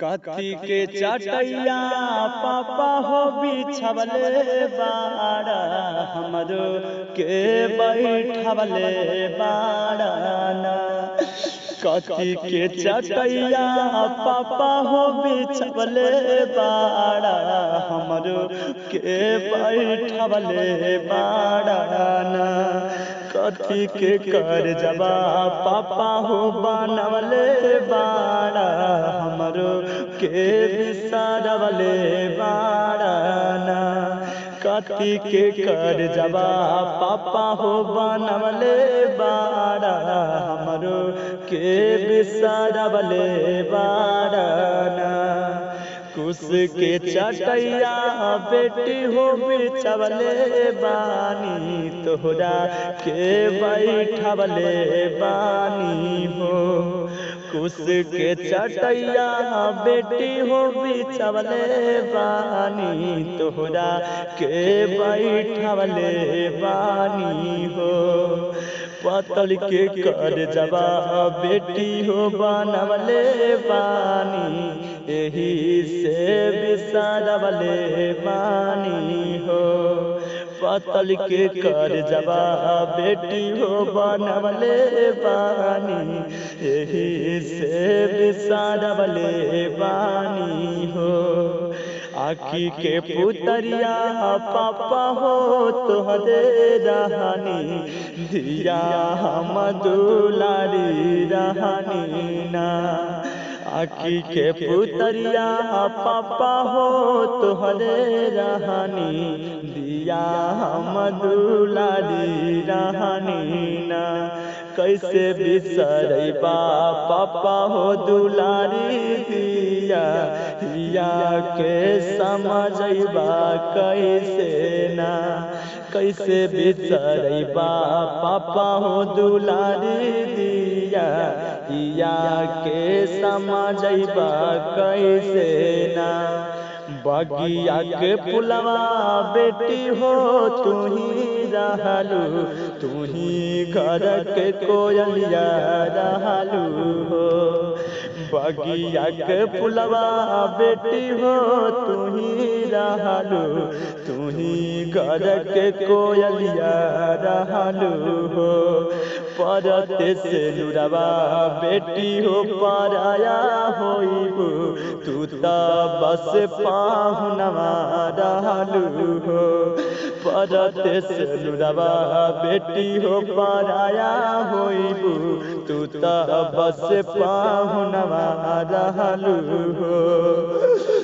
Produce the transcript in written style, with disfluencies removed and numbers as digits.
कथी के चटैया पापा हो बिछवले बाड़ा हमरो के बैठवले बाड़ाना। कथी के चटैया पापा हो बिछवले बाड़ा हमरो के बैठवले बाड़ाना। कथी के कर जबा पापा हो बनवले बाड़ा हमरो के बिसरवले बाड़ाना। कथी के कर जबा पापा हो बनवले बाड़ा हमरो के बिसरवले बाड़ाना। कुश के चटैया बेटी हो बिछवले बानी तोहरा के बैठवले बानी हो। कुश के चटैया बेटी हो बिछवले बानी तोहरा के बैठवले बानी हो। पतल के कर जबा बेटी हो बनवले बानी एही से बिसरवले बानी हो। पतल के कर जबा बेटी हो बनवले बानी एही से बिसरवले बानी हो। आखी के पुतरिया पापा हो तोहरे रहनी दिया हम दुलारी रहनी ना। आखी के पुतरिया पापा हो तोहरे रहनी दिया हम दुलारी रहनी ना। कैसे बिसरैबा पापा हो दुलारी दिया हिया के समझैबा कैसे ना। कैसे बिसरैबा पापा हो दुलारी दिया हिया के समझैबा कैसे ना। बगिया के पुलवा बेटी हो तुही रहलू तुही घर के कोयलिया रहलू हो। बगिया के पुलवा बेटी हो तुही रहलू तुही घर के कोयलिया रहलू हो। परते से नुरवा बेटी हो पराया होइबू तू त बस पाहुनवा रहलू हो। परते से नुरवा बेटी हो पराया होइबू तू त बस पाहुनवा रहलू हो।